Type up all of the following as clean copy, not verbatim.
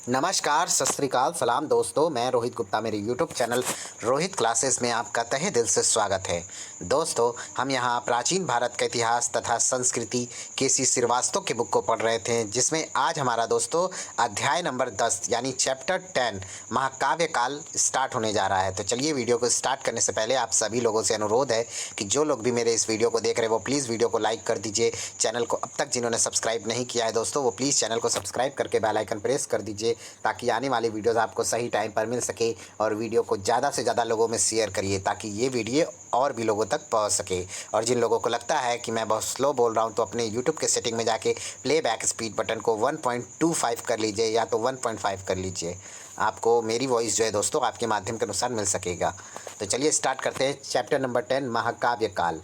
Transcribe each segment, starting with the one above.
नमस्कार, सत श्री अकाल, सलाम दोस्तों। मैं रोहित गुप्ता, मेरे यूट्यूब चैनल रोहित क्लासेस में आपका तहे दिल से स्वागत है। दोस्तों, हम यहाँ प्राचीन भारत का इतिहास तथा संस्कृति केसी श्रीवास्तव के बुक को पढ़ रहे थे, जिसमें आज हमारा दोस्तों अध्याय नंबर 10 यानी चैप्टर 10 महाकाव्य काल स्टार्ट होने जा रहा है। तो चलिए, वीडियो को स्टार्ट करने से पहले आप सभी लोगों से अनुरोध है कि जो लोग भी मेरे इस वीडियो को देख रहे हैं वो प्लीज़ वीडियो को लाइक कर दीजिए। चैनल को अब तक जिन्होंने सब्सक्राइब नहीं किया है दोस्तों, वो प्लीज़ चैनल को सब्सक्राइब करके बेल आइकन प्रेस कर दीजिए, ताकि आने वाली वीडियोस आपको सही टाइम पर मिल सके। और वीडियो को ज़्यादा से ज़्यादा लोगों में शेयर करिए, ताकि ये वीडियो और भी लोगों तक पहुंच सके। और जिन लोगों को लगता है कि मैं बहुत स्लो बोल रहा हूं, तो अपने यूट्यूब के सेटिंग में जाके प्लेबैक स्पीड बटन को 1.25 कर लीजिए या तो 1.5 कर लीजिए। आपको मेरी वॉइस जो है दोस्तों आपके माध्यम के अनुसार मिल सकेगा। तो चलिए स्टार्ट करते हैं। चैप्टर नंबर 10 महाकाव्य काल।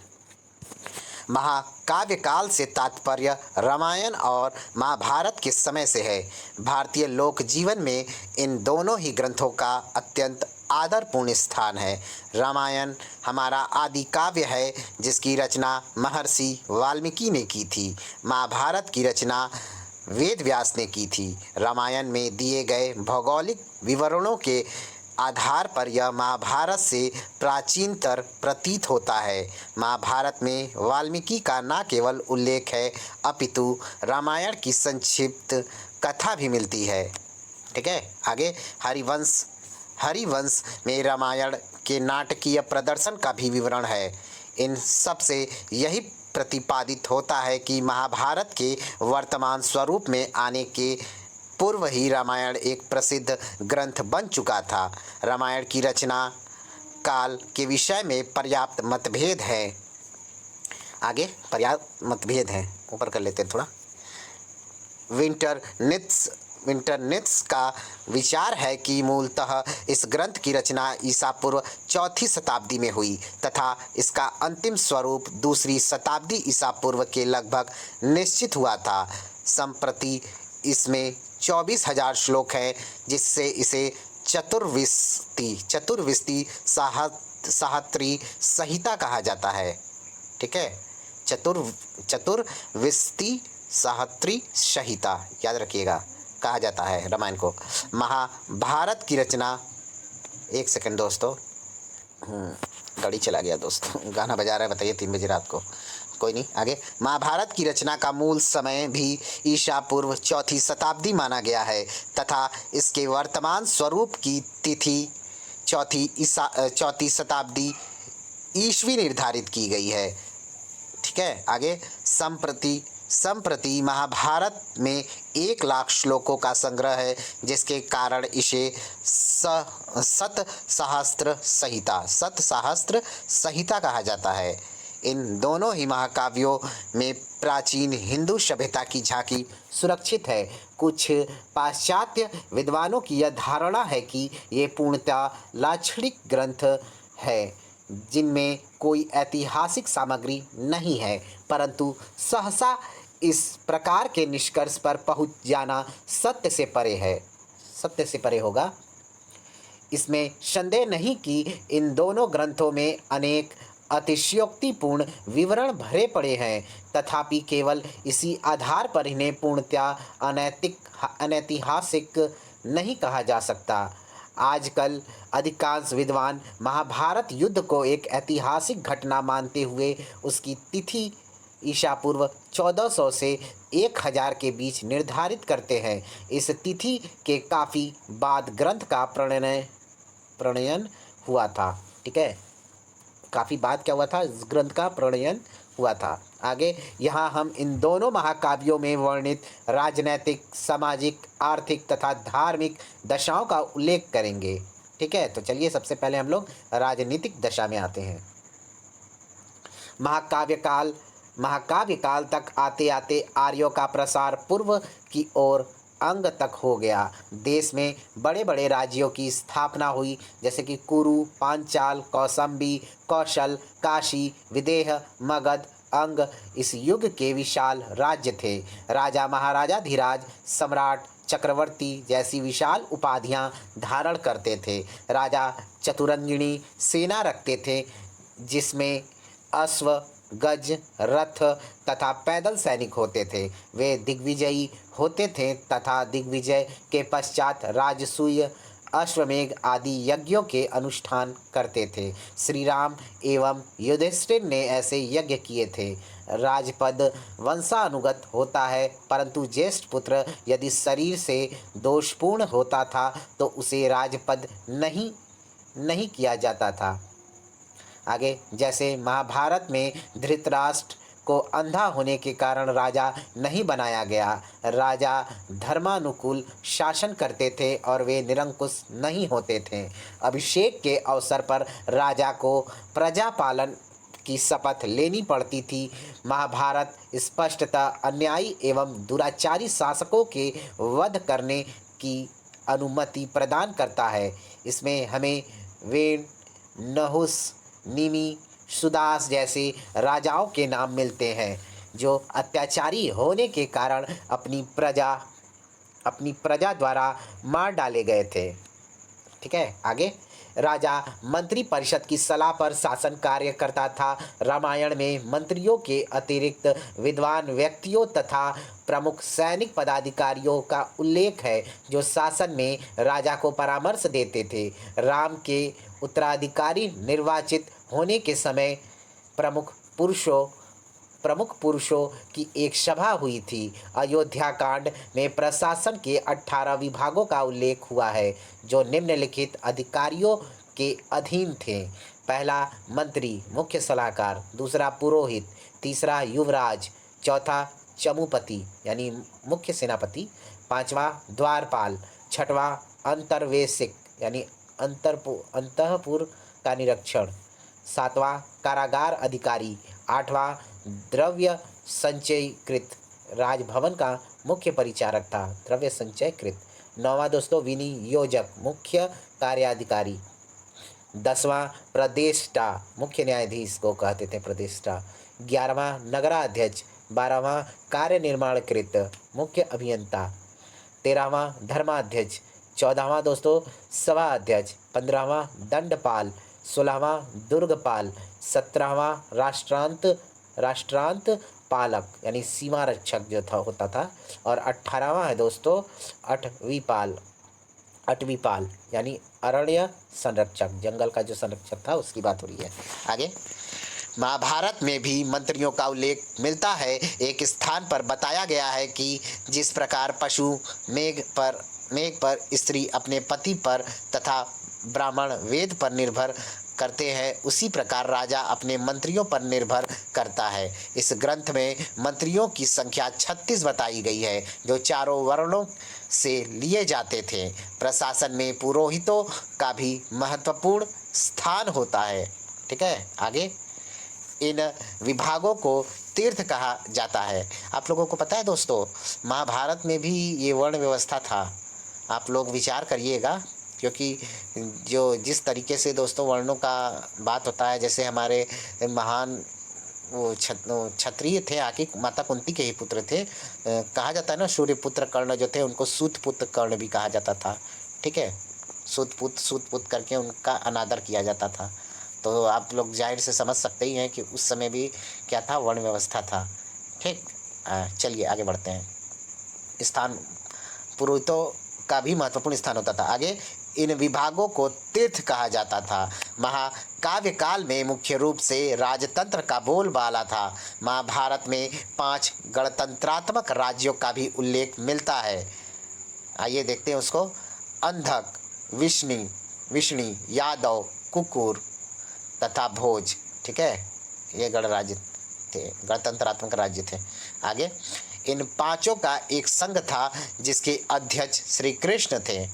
महाकाव्य काल से तात्पर्य रामायण और महाभारत के समय से है। भारतीय लोक जीवन में इन दोनों ही ग्रंथों का अत्यंत आदरपूर्ण स्थान है। रामायण हमारा आदि काव्य है, जिसकी रचना महर्षि वाल्मीकि ने की थी। महाभारत की रचना वेद व्यास ने की थी। रामायण में दिए गए भौगोलिक विवरणों के आधार पर यह महाभारत से प्राचीनतर प्रतीत होता है। महाभारत में वाल्मीकि का न केवल उल्लेख है, अपितु रामायण की संक्षिप्त कथा भी मिलती है। ठीक है, आगे हरिवंश में रामायण के नाटकीय प्रदर्शन का भी विवरण है। इन सब से यही प्रतिपादित होता है कि महाभारत के वर्तमान स्वरूप में आने के पूर्व ही रामायण एक प्रसिद्ध ग्रंथ बन चुका था। रामायण की रचना काल के विषय में पर्याप्त मतभेद है। आगे पर्याप्त मतभेद है, ऊपर कर लेते हैं थोड़ा। विंटरनित्स का विचार है कि मूलतः इस ग्रंथ की रचना ईसा पूर्व 4वीं शताब्दी में हुई तथा इसका अंतिम स्वरूप 2री शताब्दी ईसा पूर्व के लगभग निश्चित हुआ था। संप्रति इसमें 24,000 श्लोक हैं, जिससे इसे चतुर्विस्ती साहत्री संहिता कहा जाता है। ठीक है, चतुर्विस्ती साहत्री संहिता याद रखिएगा, कहा जाता है रामायण को। महाभारत की रचना, एक सेकंड दोस्तों, गाड़ी चला गया दोस्तों, गाना बजा रहा है, बताइए 3 बजे रात को। कोई नहीं, आगे। महाभारत की रचना का मूल समय भी ईसा पूर्व 4वीं शताब्दी माना गया है तथा इसके वर्तमान स्वरूप की तिथि 4वीं शताब्दी ईस्वी निर्धारित की गई है। ठीक है, आगे। संप्रति महाभारत में 1 लाख श्लोकों का संग्रह है, जिसके कारण इसे सत सहस्त्र संहिता कहा जाता है। इन दोनों ही महाकाव्यों में प्राचीन हिंदू सभ्यता की झांकी सुरक्षित है। कुछ पाश्चात्य विद्वानों की यह धारणा है कि ये पूर्णतः लाक्षणिक ग्रंथ है, जिनमें कोई ऐतिहासिक सामग्री नहीं है, परंतु सहसा इस प्रकार के निष्कर्ष पर पहुंच जाना सत्य से परे होगा। इसमें संदेह नहीं कि इन दोनों ग्रंथों में अनेक अतिशयोक्तिपूर्ण विवरण भरे पड़े हैं, तथापि केवल इसी आधार पर इन्हें पूर्णतः अनैतिहासिक नहीं कहा जा सकता। आजकल अधिकांश विद्वान महाभारत युद्ध को एक ऐतिहासिक घटना मानते हुए उसकी तिथि ईसा पूर्व 1400 से 1000 के बीच निर्धारित करते हैं। इस तिथि के काफ़ी बाद ग्रंथ का प्रणयन हुआ था। ठीक है, काफ़ी बाद क्या हुआ था, इस ग्रंथ का प्रणयन हुआ था। आगे यहाँ हम इन दोनों महाकाव्यों में वर्णित राजनैतिक, सामाजिक, आर्थिक तथा धार्मिक दशाओं का उल्लेख करेंगे। ठीक है, तो चलिए सबसे पहले हम लोग राजनीतिक दशा में आते हैं। महाकाव्य काल तक आते आते आर्यों का प्रसार पूर्व की ओर अंग तक हो गया। देश में बड़े बड़े राज्यों की स्थापना हुई, जैसे कि कुरु, पांचाल, कौसंबी, कौशल, काशी, विदेह, मगध, अंग इस युग के विशाल राज्य थे। राजा, महाराजा, धीराज, सम्राट, चक्रवर्ती जैसी विशाल उपाधियां धारण करते थे। राजा चतुरंगिणी सेना रखते थे, जिसमें अश्व, गज, रथ तथा पैदल सैनिक होते थे। वे दिग्विजयी होते थे तथा दिग्विजय के पश्चात राजसूय, अश्वमेध आदि यज्ञों के अनुष्ठान करते थे। श्री राम एवं युधिष्ठिर ने ऐसे यज्ञ किए थे। राजपद वंशानुगत होता है, परंतु ज्येष्ठ पुत्र यदि शरीर से दोषपूर्ण होता था तो उसे राजपद नहीं नहीं किया जाता था। आगे, जैसे महाभारत में धृतराष्ट्र को अंधा होने के कारण राजा नहीं बनाया गया। राजा धर्मानुकूल शासन करते थे और वे निरंकुश नहीं होते थे। अभिषेक के अवसर पर राजा को प्रजा पालन की शपथ लेनी पड़ती थी। महाभारत स्पष्टतः अन्यायी एवं दुराचारी शासकों के वध करने की अनुमति प्रदान करता है। इसमें हमें वेण, नहुस, निमि, सुदास जैसे राजाओं के नाम मिलते हैं जो अत्याचारी होने के कारण अपनी प्रजा द्वारा मार डाले गए थे। ठीक है, आगे। राजा मंत्री परिषद की सलाह पर शासन कार्य करता था। रामायण में मंत्रियों के अतिरिक्त विद्वान व्यक्तियों तथा प्रमुख सैनिक पदाधिकारियों का उल्लेख है जो शासन में राजा को परामर्श देते थे। राम के उत्तराधिकारी निर्वाचित होने के समय प्रमुख पुरुषों की एक सभा हुई थी। अयोध्या कांड में प्रशासन के 18 विभागों का उल्लेख हुआ है जो निम्नलिखित अधिकारियों के अधीन थे। पहला मंत्री मुख्य सलाहकार, दूसरा पुरोहित, तीसरा युवराज, चौथा चमुपति यानी मुख्य सेनापति, पांचवा द्वारपाल, छठवां अंतर्वेशिक यानी अंतःपुर का निरीक्षण, सातवां कारागार अधिकारी, आठवां द्रव्य संचयकृत राजभवन का मुख्य परिचारक था, द्रव्य संचयकृत, नौवां दोस्तों विनियोजक मुख्य कार्याधिकारी, 10वां प्रदेष्टा मुख्य न्यायाधीश को कहते थे प्रदेष्टा, 11वां नगराध्यक्ष, 12वां कार्य निर्माणकृत मुख्य अभियंता, 13वां धर्माध्यक्ष, 14वां दोस्तों सभा अध्यक्ष, 15वां दंडपाल, 16वां दुर्गपाल, 17वां राष्ट्रांत पालक यानी सीमा रक्षक जो होता था, और 18वां है दोस्तों आठवीं पाल यानी अरण्य संरक्षक, जंगल का जो संरक्षक था उसकी बात हो रही है। आगे, महाभारत में भी मंत्रियों का उल्लेख मिलता है। एक स्थान पर बताया गया है कि जिस प्रकार पशु मेघ पर स्त्री अपने पति पर तथा ब्राह्मण वेद पर निर्भर करते हैं, उसी प्रकार राजा अपने मंत्रियों पर निर्भर करता है। इस ग्रंथ में मंत्रियों की संख्या 36 बताई गई है जो चारों वर्णों से लिए जाते थे। प्रशासन में पुरोहितों का भी महत्वपूर्ण स्थान होता है। ठीक है, आगे। इन विभागों को तीर्थ कहा जाता है। आप लोगों को पता है दोस्तों, महाभारत में भी ये वर्ण व्यवस्था था। आप लोग विचार करिएगा, क्योंकि जिस तरीके से दोस्तों वर्णों का बात होता है, जैसे हमारे महान वो क्षत्रिय थे, आके माता कुंती के ही पुत्र थे। कहा जाता है ना, सूर्यपुत्र कर्ण जो थे उनको सूतपुत्र कर्ण भी कहा जाता था। ठीक है, सूतपुत्र करके उनका अनादर किया जाता था। तो आप लोग जाहिर से समझ सकते ही हैं कि उस समय भी क्या था, वर्ण व्यवस्था था। ठीक, चलिए आगे बढ़ते हैं। स्थान पुरोहितों का भी महत्वपूर्ण स्थान होता था। आगे, इन विभागों को तीर्थ कहा जाता था। महाकाव्य काल में मुख्य रूप से राजतंत्र का बोलबाला था। महाभारत में 5 गणतंत्रात्मक राज्यों का भी उल्लेख मिलता है। आइए देखते हैं उसको। अंधक, विष्णी, यादव, कुकुर तथा भोज। ठीक है, ये गणराज्य थे, गणतंत्रात्मक राज्य थे। आगे, इन 5 का एक संघ था जिसके अध्यक्ष श्री कृष्ण थे।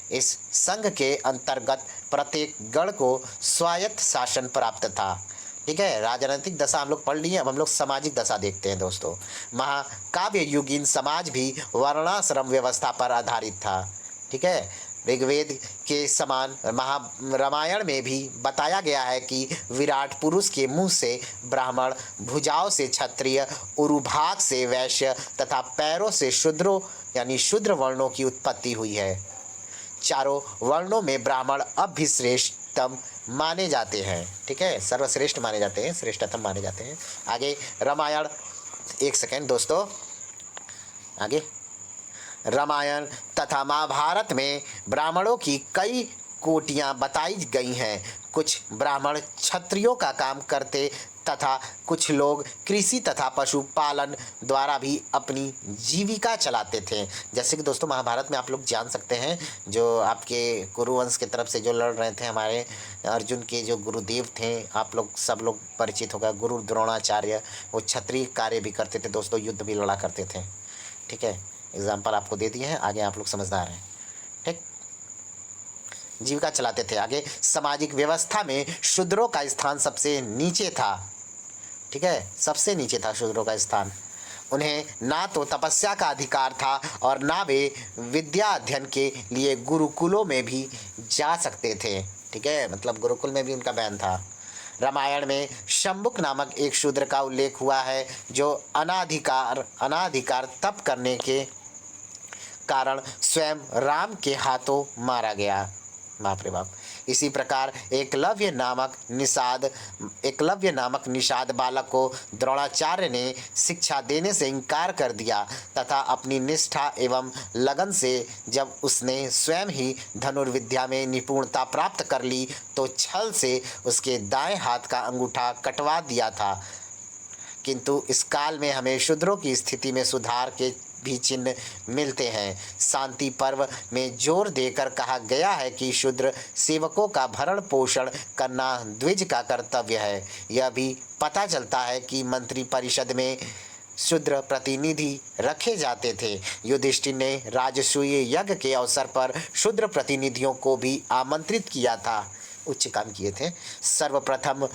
इस संघ के अंतर्गत प्रत्येक गण को स्वायत्त शासन प्राप्त था। ठीक है, राजनीतिक दशा हम लोग पढ़ लिए, अब हम लोग सामाजिक दशा देखते हैं दोस्तों। महाकाव्य युगीन समाज भी वर्णाश्रम व्यवस्था पर आधारित था। ठीक है, ऋग्वेद के समान रामायण में भी बताया गया है कि विराट पुरुष के मुंह से ब्राह्मण, भुजाओं से क्षत्रिय, उरुभाग से वैश्य तथा पैरों से शूद्रों यानी शूद्र वर्णों की उत्पत्ति हुई है। चारों वर्णों में ब्राह्मण अब भी श्रेष्ठतम माने जाते हैं। ठीक है, सर्वश्रेष्ठ माने जाते हैं, श्रेष्ठतम माने जाते हैं। आगे रामायण, एक सेकेंड दोस्तों, आगे रामायण तथा महाभारत में ब्राह्मणों की कई कोटियां बताई गई हैं। कुछ ब्राह्मण क्षत्रियों का काम करते तथा कुछ लोग कृषि तथा पशुपालन द्वारा भी अपनी जीविका चलाते थे। जैसे कि दोस्तों महाभारत में आप लोग जान सकते हैं, जो आपके कुरुवंश की तरफ से जो लड़ रहे थे हमारे अर्जुन के जो गुरुदेव थे, आप लोग सब लोग परिचित होगा, गुरु द्रोणाचार्य, वो क्षत्रिय कार्य भी करते थे दोस्तों, युद्ध भी लड़ा करते थे। ठीक है, एग्जाम्पल आपको दे दिए हैं, आगे आप लोग समझदार हैं। ठीक, जीविका चलाते थे। आगे सामाजिक व्यवस्था में शूद्रों का स्थान सबसे नीचे था। ठीक है, सबसे नीचे था शूद्रों का स्थान। उन्हें ना तो तपस्या का अधिकार था और ना वे विद्या अध्ययन के लिए गुरुकुलों में भी जा सकते थे। ठीक है, मतलब गुरुकुल में भी उनका बैन था। रामायण में शंबुक नामक एक शूद्र का उल्लेख हुआ है जो अनाधिकार तप करने के कारण स्वयं राम के हाथों मारा गया। बाप रे बाप। इसी प्रकार एकलव्य नामक निषाद बालक को द्रोणाचार्य ने शिक्षा देने से इनकार कर दिया तथा अपनी निष्ठा एवं लगन से जब उसने स्वयं ही धनुर्विद्या में निपुणता प्राप्त कर ली तो छल से उसके दाएं हाथ का अंगूठा कटवा दिया था। किंतु इस काल में हमें शूद्रों की स्थिति में सुधार के भी चिन्ह मिलते हैं। शांति पर्व में जोर देकर कहा गया है कि शूद्र सेवकों का भरण पोषण करना द्विज का कर्तव्य है। यह भी पता चलता है कि मंत्री परिषद में शूद्र प्रतिनिधि रखे जाते थे। युधिष्ठिर ने राजसूय यज्ञ के अवसर पर शूद्र प्रतिनिधियों को भी आमंत्रित किया था, उच्च काम किए थे। सर्वप्रथम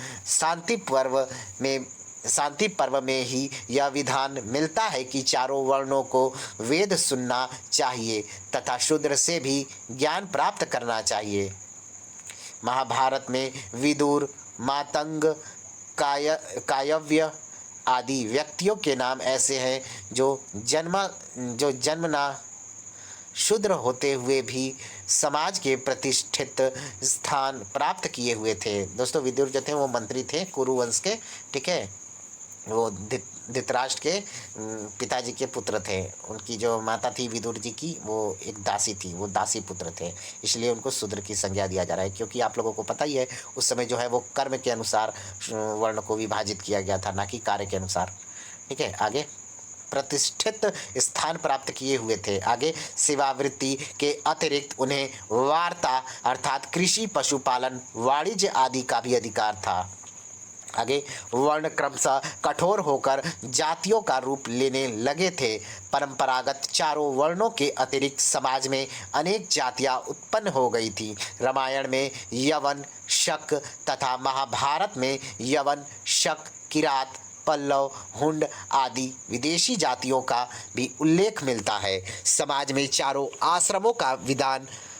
शांति पर्व में ही यह विधान मिलता है कि चारों वर्णों को वेद सुनना चाहिए तथा शूद्र से भी ज्ञान प्राप्त करना चाहिए। महाभारत में विदुर, मातंग, कायव्य आदि व्यक्तियों के नाम ऐसे हैं जो जन्मना शूद्र होते हुए भी समाज के प्रतिष्ठित स्थान प्राप्त किए हुए थे। दोस्तों विदुर जो थे वो मंत्री थे कुरुवंश के। ठीक है, वो धृतराष्ट्र के पिताजी के पुत्र थे। उनकी जो माता थी विदुर जी की, वो एक दासी थी, वो दासी पुत्र थे, इसलिए उनको शूद्र की संज्ञा दिया जा रहा है। क्योंकि आप लोगों को पता ही है उस समय जो है वो कर्म के अनुसार वर्ण को विभाजित किया गया था, ना कि कार्य के अनुसार। ठीक है, आगे प्रतिष्ठित स्थान प्राप्त किए हुए थे। आगे सेवावृत्ति के अतिरिक्त उन्हें वार्ता अर्थात कृषि, पशुपालन, वाणिज्य आदि का भी अधिकार था। आगे वर्ण क्रमशः कठोर होकर जातियों का रूप लेने लगे थे। परंपरागत चारों वर्णों के अतिरिक्त समाज में अनेक जातियां उत्पन्न हो गई थी। रामायण में यवन, शक तथा महाभारत में यवन, शक, किरात, पल्लव, हुंड आदि विदेशी जातियों का भी उल्लेख मिलता है। समाज में चारों आश्रमों का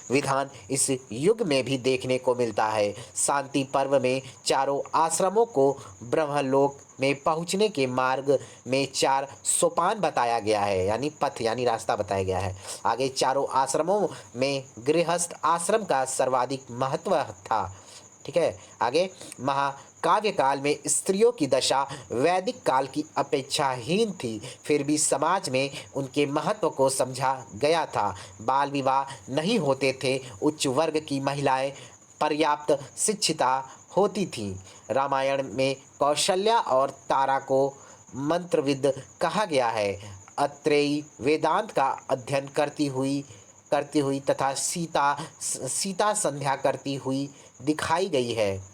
विधान इस युग में भी देखने को मिलता है। शांति पर्व में चारों आश्रमों को ब्रह्मलोक में पहुंचने के मार्ग में 4 सोपान बताया गया है, यानी पथ यानी रास्ता बताया गया है। आगे चारों आश्रमों में गृहस्थ आश्रम का सर्वाधिक महत्व था। ठीक है, आगे महाकाव्य काल में स्त्रियों की दशा वैदिक काल की अपेक्षा हीन थी, फिर भी समाज में उनके महत्व को समझा गया था। बाल विवाह नहीं होते थे, उच्च वर्ग की महिलाएं पर्याप्त शिक्षिता होती थीं। रामायण में कौशल्या और तारा को मंत्रविद कहा गया है। अत्रेयी वेदांत का अध्ययन करती हुई तथा सीता संध्या करती हुई दिखाई गई है।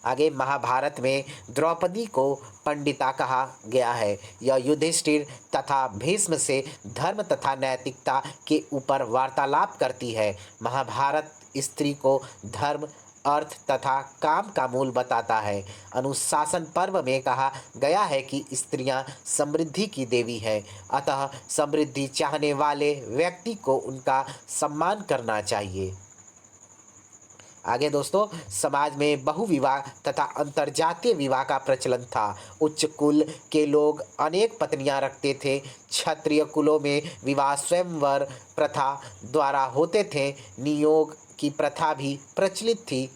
आगे महाभारत में द्रौपदी को पंडिता कहा गया है। यह युधिष्ठिर तथा भीष्म से धर्म तथा नैतिकता के ऊपर वार्तालाप करती है। महाभारत स्त्री को धर्म, अर्थ तथा काम का मूल बताता है। अनुशासन पर्व में कहा गया है कि स्त्रियां समृद्धि की देवी है, अतः समृद्धि चाहने वाले व्यक्ति को उनका सम्मान करना चाहिए। आगे दोस्तों, समाज में बहुविवाह तथा अंतरजातीय विवाह का प्रचलन था। उच्च कुल के लोग अनेक पत्नियां रखते थे। क्षत्रिय कुलों में विवाह स्वयंवर प्रथा द्वारा होते थे। नियोग की प्रथा भी प्रचलित थी।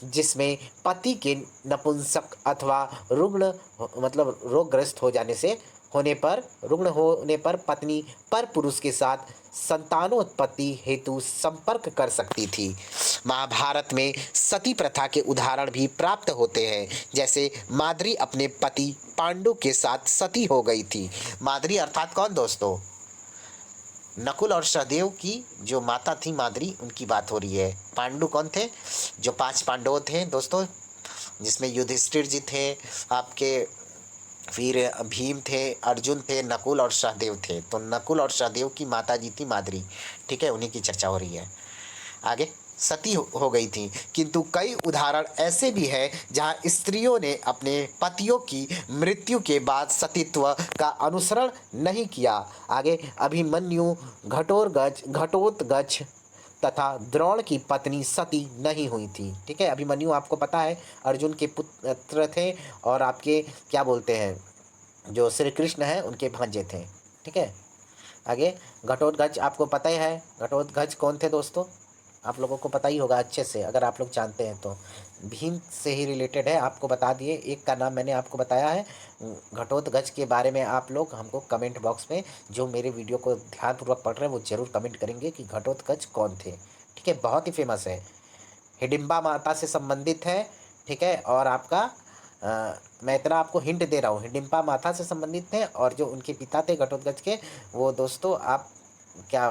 जिसमें पति के नपुंसक अथवा रुग्ण मतलब रोगग्रस्त रुग्ण होने पर पत्नी पर पुरुष के साथ संतानोत्पत्ति हेतु संपर्क कर सकती थी। महाभारत में सती प्रथा के उदाहरण भी प्राप्त होते हैं, जैसे माद्री अपने पति पांडु के साथ सती हो गई थी। माद्री अर्थात कौन दोस्तों? नकुल और सहदेव की जो माता थी माद्री, उनकी बात हो रही है। पांडु कौन थे? जो 5 पांडव थे दोस्तों, जिसमें युधिष्ठिर जी थे, आपके फिर भीम थे, अर्जुन थे, नकुल और सहदेव थे। तो नकुल और सहदेव की माता जी थी माद्री, ठीक है, उन्हीं की चर्चा हो रही है। आगे सती हो गई थी, किंतु कई उदाहरण ऐसे भी हैं जहां स्त्रियों ने अपने पतियों की मृत्यु के बाद सतीत्व का अनुसरण नहीं किया। आगे अभिमन्यु घटोत्कच तथा द्रोण की पत्नी सती नहीं हुई थी। ठीक है, अभिमन्यु आपको पता है अर्जुन के पुत्र थे और आपके क्या बोलते हैं, जो श्री कृष्ण हैं उनके भांजे थे। ठीक है, आगे घटोत्कच आपको पता ही है। घटोत्कच कौन थे दोस्तों? आप लोगों को पता ही होगा अच्छे से, अगर आप लोग जानते हैं तो। भीम से ही रिलेटेड है, आपको बता दिए। एक का नाम मैंने आपको बताया है। घटोत्कच के बारे में आप लोग हमको कमेंट बॉक्स में, जो मेरे वीडियो को ध्यानपूर्वक पढ़ रहे हैं, वो जरूर कमेंट करेंगे कि घटोत्कच कौन थे। ठीक है, बहुत ही फेमस है, हिडिंबा माता से संबंधित है। ठीक है, और आपका मैं इतना आपको हिंट दे रहा हूँ, हिडिंबा माता से संबंधित थे। और जो उनके पिता थे घटोत्कच के, वो दोस्तों आप क्या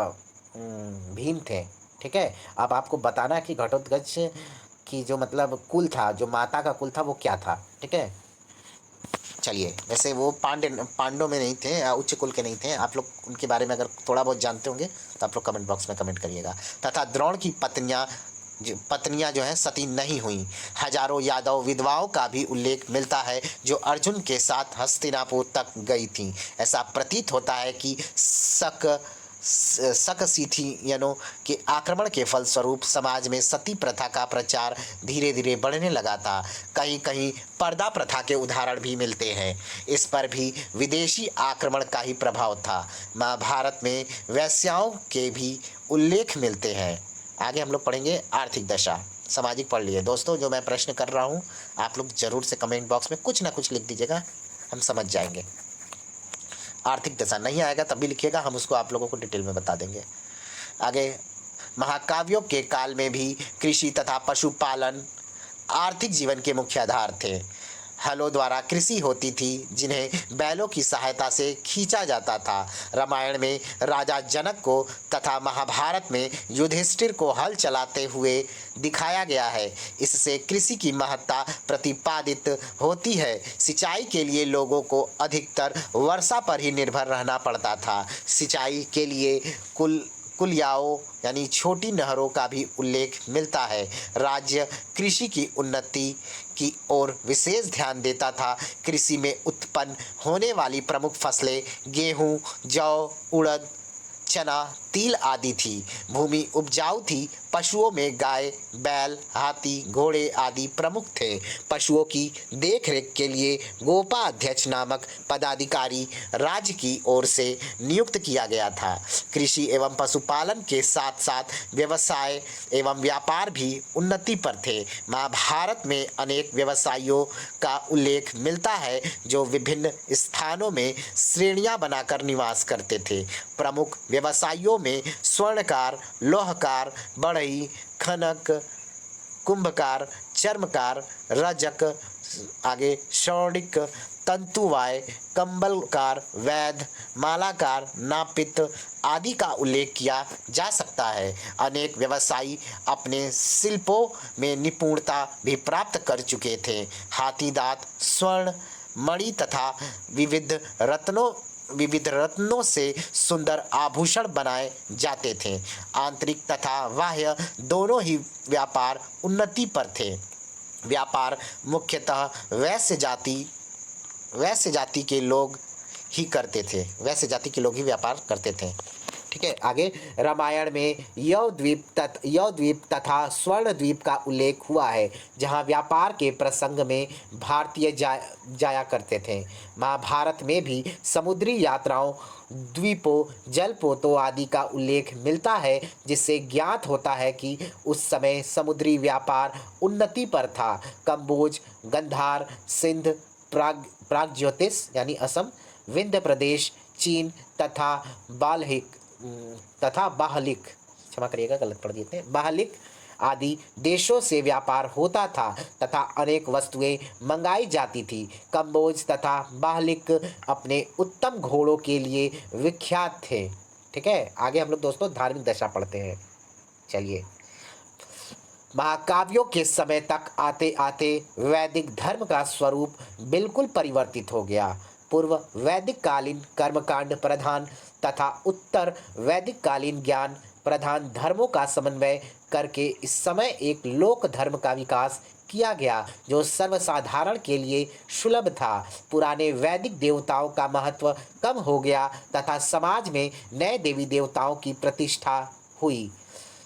भीम थे। ठीक है, अब आपको बताना कि घटोत्कच की जो मतलब कुल था, जो माता का कुल था, वो क्या था। ठीक है, चलिए, वैसे वो पांडव में नहीं थे, उच्च कुल के नहीं थे। आप लोग उनके बारे में अगर थोड़ा बहुत जानते होंगे तो आप लोग कमेंट बॉक्स में कमेंट करिएगा। तथा द्रोण की पत्नियां जो हैं सती नहीं हुई। हजारों यादव विधवाओं का भी उल्लेख मिलता है जो अर्जुन के साथ हस्तिनापुर तक गई थीं। ऐसा प्रतीत होता है कि सकसिथियनों के आक्रमण के फलस्वरूप समाज में सती प्रथा का प्रचार धीरे धीरे बढ़ने लगा था। कहीं कहीं पर्दा प्रथा के उदाहरण भी मिलते हैं। इस पर भी विदेशी आक्रमण का ही प्रभाव था। महाभारत में वेश्याओं के भी उल्लेख मिलते हैं। आगे हम लोग पढ़ेंगे आर्थिक दशा, सामाजिक पढ़ लिए दोस्तों। जो मैं प्रश्न कर रहा हूँ आप लोग जरूर से कमेंट बॉक्स में कुछ ना कुछ लिख दीजिएगा, हम समझ जाएंगे। आर्थिक दशा नहीं आएगा तब भी लिखिएगा, हम उसको आप लोगों को डिटेल में बता देंगे। आगे महाकाव्यों के काल में भी कृषि तथा पशुपालन आर्थिक जीवन के मुख्य आधार थे। हलों द्वारा कृषि होती थी जिन्हें बैलों की सहायता से खींचा जाता था। रामायण में राजा जनक को तथा महाभारत में युधिष्ठिर को हल चलाते हुए दिखाया गया है। इससे कृषि की महत्ता प्रतिपादित होती है। सिंचाई के लिए लोगों को अधिकतर वर्षा पर ही निर्भर रहना पड़ता था। सिंचाई के लिए कुलियाओं यानी छोटी नहरों का भी उल्लेख मिलता है। राज्य कृषि की उन्नति की ओर विशेष ध्यान देता था। कृषि में उत्पन्न होने वाली प्रमुख फसलें गेहूं, जौ, उड़द, चना, तिल आदि थी। भूमि उपजाऊ थी। पशुओं में गाय, बैल, हाथी, घोड़े आदि प्रमुख थे। पशुओं की देखरेख के लिए गोपाध्यक्ष नामक पदाधिकारी राज्य की ओर से नियुक्त किया गया था। कृषि एवं पशुपालन के साथ साथ व्यवसाय एवं व्यापार भी उन्नति पर थे। महाभारत में अनेक व्यवसायियों का उल्लेख मिलता है जो विभिन्न स्थानों में श्रेणियां बनाकर निवास करते थे। प्रमुख व्यवसायियों में स्वर्णकार, लोहकार, बढ़ई, खनक, कुंभकार, चर्मकार, रजक, आगे शौणिक, तंतुवाय, कंबलकार, वैद्य, मालाकार, नापित आदि का उल्लेख किया जा सकता है। अनेक व्यवसायी अपने शिल्पों में निपुणता भी प्राप्त कर चुके थे। हाथी दांत, स्वर्ण, मणि तथा विविध रत्नों से सुंदर आभूषण बनाए जाते थे। आंतरिक तथा बाह्य दोनों ही व्यापार उन्नति पर थे। व्यापार मुख्यतः वैश्य जाति के लोग ही करते थे। वैश्य जाति के लोग ही व्यापार करते थे। ठीक है। आगे रामायण में यवद्वीप तथा स्वर्णद्वीप का उल्लेख हुआ है, जहाँ व्यापार के प्रसंग में भारतीय जाया करते थे। महाभारत में भी समुद्री यात्राओं, द्वीपों, जलपोतों आदि का उल्लेख मिलता है, जिससे ज्ञात होता है कि उस समय समुद्री व्यापार उन्नति पर था। कंबोज, गंधार, सिंध, प्रागज्योतिष यानी असम, विंध्य प्रदेश, चीन तथा बाल्हिक बाहलिक, क्षमा करिएगा गलत पढ़ देते हैं, बाहलिक आदि देशों से व्यापार होता था तथा अनेक वस्तुएं मंगाई जाती थी। कंबोज तथा बाहलिक अपने उत्तम घोड़ों के लिए विख्यात थे। ठीक है। आगे हम लोग दोस्तों धार्मिक दशा पढ़ते हैं। चलिए, महाकाव्यों के समय तक आते आते वैदिक धर्म का स्वरूप बिल्कुल परिवर्तित हो गया। पूर्व वैदिक कालीन कर्मकांड प्रधान तथा उत्तर वैदिक कालीन ज्ञान प्रधान धर्मों का समन्वय करके इस समय एक लोक धर्म का विकास किया गया, जो सर्वसाधारण के लिए सुलभ था। पुराने वैदिक देवताओं का महत्व कम हो गया तथा समाज में नए देवी देवताओं की प्रतिष्ठा हुई।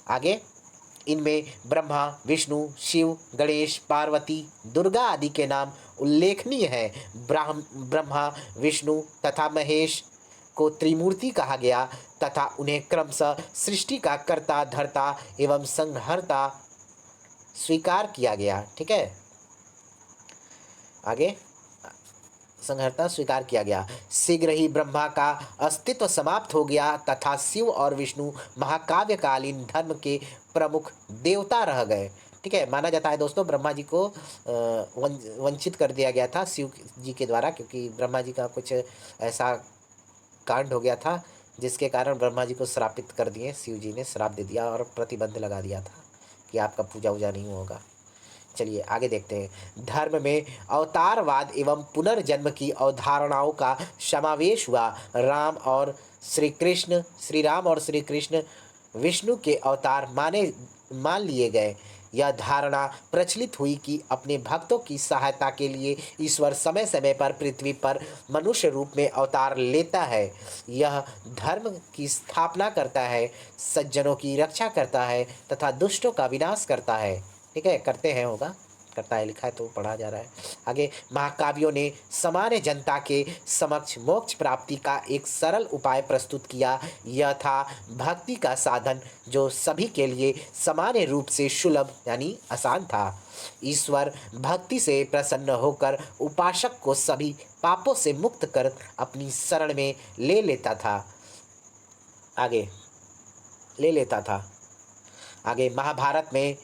आगे, इनमें ब्रह्मा, विष्णु, शिव, गणेश, पार्वती, दुर्गा आदि के नाम उल्लेखनीय है। ब्रह्मा, विष्णु तथा महेश को त्रिमूर्ति कहा गया तथा उन्हें क्रमशः सृष्टि का कर्ता, धर्ता एवं संहर्ता स्वीकार किया गया। ठीक है। आगे, संहर्ता स्वीकार किया गया। शीघ्र ही ब्रह्मा का अस्तित्व समाप्त हो गया तथा शिव और विष्णु महाकाव्यकालीन धर्म के प्रमुख देवता रह गए। ठीक है। माना जाता है दोस्तों ब्रह्मा जी को वंचित कर दिया गया था शिव जी के द्वारा, क्योंकि ब्रह्मा जी का कुछ ऐसा कांड हो गया था जिसके कारण ब्रह्मा जी को श्रापित कर दिए। शिव जी ने श्राप दे दिया और प्रतिबंध लगा दिया था कि आपका पूजा वूजा नहीं होगा। चलिए आगे देखते हैं। धर्म में अवतारवाद एवं पुनर्जन्म की अवधारणाओं का समावेश हुआ। श्री राम और श्री कृष्ण विष्णु के अवतार मान लिए गए। यह धारणा प्रचलित हुई कि अपने भक्तों की सहायता के लिए ईश्वर समय समय पर पृथ्वी पर मनुष्य रूप में अवतार लेता है। यह धर्म की स्थापना करता है, सज्जनों की रक्षा करता है तथा दुष्टों का विनाश करता है। ठीक है। करते हैं होगा, करता है लिखा है तो पढ़ा जा रहा है। आगे, महाकाव्यों ने सामान्य जनता के समक्ष मोक्ष प्राप्ति का एक सरल उपाय प्रस्तुत किया। यह था भक्ति का साधन, जो सभी के लिए सामान्य रूप से सुलभ यानी आसान था। ईश्वर भक्ति से प्रसन्न होकर उपासक को सभी पापों से मुक्त कर अपनी शरण में ले लेता था। आगे, महाभारत में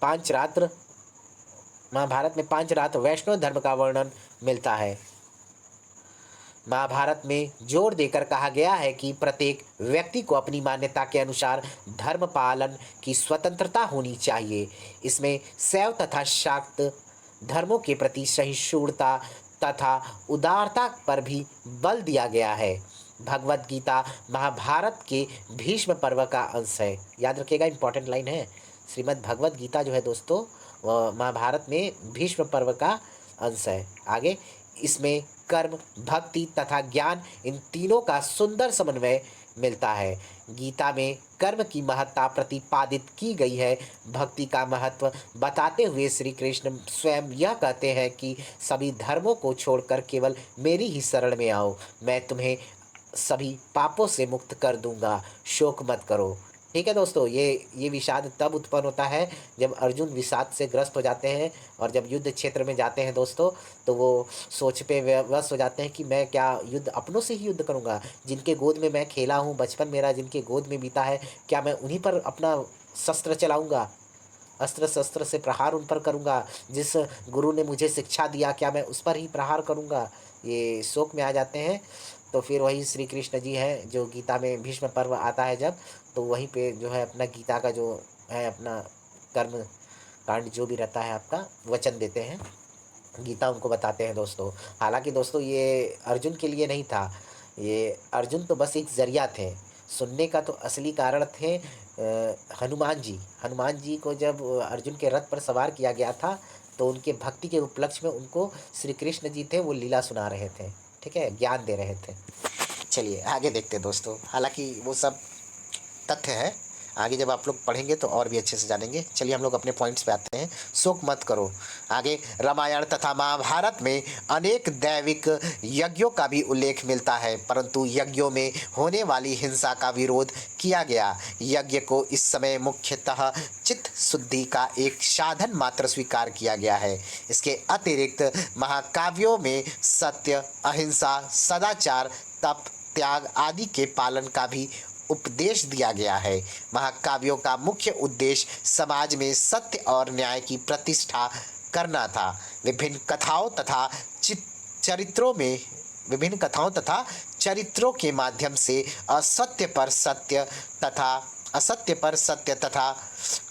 पांच रात्र वैष्णव धर्म का वर्णन मिलता है। महाभारत में जोर देकर कहा गया है कि प्रत्येक व्यक्ति को अपनी मान्यता के अनुसार धर्म पालन की स्वतंत्रता होनी चाहिए। इसमें शैव तथा शाक्त धर्मों के प्रति सहिष्णुता तथा उदारता पर भी बल दिया गया है। भगवत गीता महाभारत के भीष्म पर्व का अंश है। याद रखिएगा, इंपॉर्टेंट लाइन है। श्रीमद् भगवत गीता जो है दोस्तों महाभारत में भीष्म पर्व का अंश है। आगे, इसमें कर्म, भक्ति तथा ज्ञान इन तीनों का सुंदर समन्वय मिलता है। गीता में कर्म की महत्ता प्रतिपादित की गई है। भक्ति का महत्व बताते हुए श्री कृष्ण स्वयं यह कहते हैं कि सभी धर्मों को छोड़कर केवल मेरी ही शरण में आओ, मैं तुम्हें सभी पापों से मुक्त कर दूंगा, शोक मत करो। ठीक है दोस्तों, ये विषाद तब उत्पन्न होता है जब अर्जुन विषाद से ग्रस्त हो जाते हैं और जब युद्ध क्षेत्र में जाते हैं दोस्तों, तो वो सोच पे व्यवस्त हो जाते हैं कि मैं क्या युद्ध अपनों से ही युद्ध करूंगा, जिनके गोद में मैं खेला हूँ, बचपन मेरा जिनके गोद में बीता है, क्या मैं उन्हीं पर अपना शस्त्र चलाऊंगा, अस्त्र शस्त्र से प्रहार उन पर करूंगा, जिस गुरु ने मुझे शिक्षा दिया क्या मैं उस पर ही प्रहार करूंगा। ये शोक में आ जाते हैं। तो फिर वही श्री कृष्ण जी हैं जो गीता में भीष्म पर्व आता है जब, तो वहीं पे जो है अपना गीता का जो है अपना कर्म कांड जो भी रहता है आपका वचन देते हैं, गीता उनको बताते हैं दोस्तों। हालांकि दोस्तों ये अर्जुन के लिए नहीं था, ये अर्जुन तो बस एक जरिया थे। सुनने का तो असली कारण थे हनुमान जी को जब अर्जुन के रथ पर सवार किया गया था, तो उनके भक्ति के उपलक्ष्य में उनको श्री कृष्ण जी थे वो लीला सुना रहे थे। ठीक है, ज्ञान दे रहे थे। चलिए आगे देखते हैं दोस्तों, हालांकि वो सब तथ्य है, आगे जब आप लोग पढ़ेंगे तो और भी अच्छे से जानेंगे। चलिए हम लोग अपने पॉइंट्स पे आते हैं। शोक मत करो। आगे, रामायण तथा महाभारत में अनेक दैविक यज्ञों का भी उल्लेख मिलता है, परंतु यज्ञों में होने वाली हिंसा का विरोध किया गया। यज्ञ को इस समय मुख्यतः चित्त शुद्धि का एक साधन मात्र स्वीकार किया गया है। इसके अतिरिक्त महाकाव्यों में सत्य, अहिंसा, सदाचार, तप, त्याग आदि के पालन का भी उपदेश दिया गया है। महाकाव्यों का मुख्य उद्देश्य समाज में सत्य और न्याय की प्रतिष्ठा करना था। विभिन्न कथाओं तथा चरित्रों में विभिन्न कथाओं तथा चरित्रों के माध्यम से असत्य पर सत्य तथा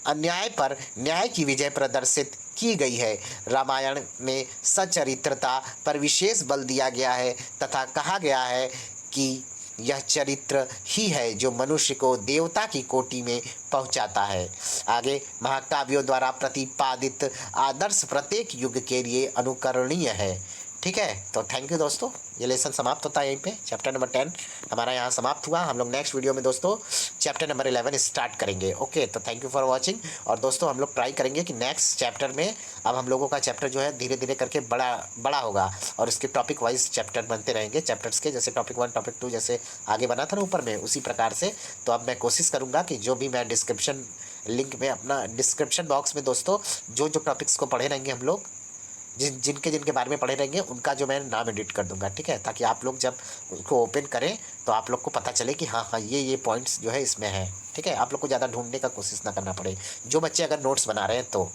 अन्याय पर न्याय की विजय प्रदर्शित की गई है। रामायण में सचरित्रता पर विशेष बल दिया गया है तथा कहा गया है कि यह चरित्र ही है जो मनुष्य को देवता की कोटि में पहुंचाता है। आगे, महाकाव्यों द्वारा प्रतिपादित आदर्श प्रत्येक युग के लिए अनुकरणीय है। ठीक है, तो थैंक यू दोस्तों, ये लेसन समाप्त होता है यहीं पे। चैप्टर नंबर 10 हमारा यहाँ समाप्त हुआ। हम लोग नेक्स्ट वीडियो में दोस्तों चैप्टर नंबर 11 स्टार्ट करेंगे। ओके, तो थैंक यू फॉर वाचिंग। और दोस्तों हम लोग ट्राई करेंगे कि नेक्स्ट चैप्टर में अब हम लोगों का चैप्टर जो है धीरे धीरे करके बड़ा होगा और इसके टॉपिक वाइज चैप्टर बनते रहेंगे। चैप्टर्स के जैसे टॉपिक 1 टॉपिक 2 जैसे आगे बना था ना ऊपर में, उसी प्रकार से। तो अब मैं कोशिश करूँगा कि जो भी मैं डिस्क्रिप्शन लिंक में अपना डिस्क्रिप्शन बॉक्स में दोस्तों जो टॉपिक्स को पढ़े रहेंगे हम लोग, जिनके बारे में पढ़े रहेंगे उनका जो मैं नाम एडिट कर दूंगा। ठीक है, ताकि आप लोग जब उसको ओपन करें तो आप लोग को पता चले कि हाँ ये पॉइंट्स जो है इसमें है। ठीक है, आप लोग को ज़्यादा ढूंढने का कोशिश ना करना पड़े, जो बच्चे अगर नोट्स बना रहे हैं तो।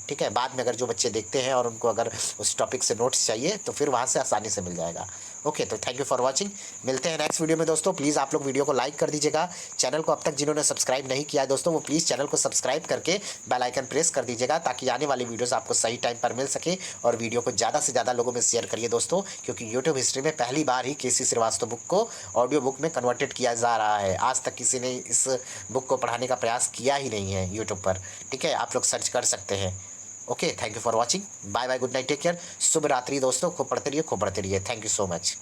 ठीक है, बाद में अगर जो बच्चे देखते हैं और उनको अगर उस टॉपिक से नोट्स चाहिए तो फिर वहाँ से आसानी से मिल जाएगा। ओके, तो थैंक यू फॉर वाचिंग। मिलते हैं नेक्स्ट वीडियो में दोस्तों। प्लीज़ आप लोग वीडियो को लाइक कर दीजिएगा। चैनल को अब तक जिन्होंने सब्सक्राइब नहीं किया है दोस्तों, वो प्लीज़ चैनल को सब्सक्राइब करके बेल आइकन प्रेस कर दीजिएगा, ताकि आने वाली वीडियोस आपको सही टाइम पर मिल सके। और वीडियो को ज़्यादा से ज़्यादा लोगों में शेयर करिए दोस्तों, क्योंकि यूट्यूब हिस्ट्री में पहली बार ही केसी श्रीवास्तव बुक को ऑडियो बुक में कन्वर्टेड किया जा रहा है। आज तक किसी ने इस बुक को पढ़ाने का प्रयास किया ही नहीं है यूट्यूब पर। ठीक है, आप लोग सर्च कर सकते हैं। Okay, thank you for watching. Bye bye, good night, take care, शुभ रात्रि दोस्तों। खूब पढ़ते रहिए, खूब पढ़ते रहिए। Thank you so much.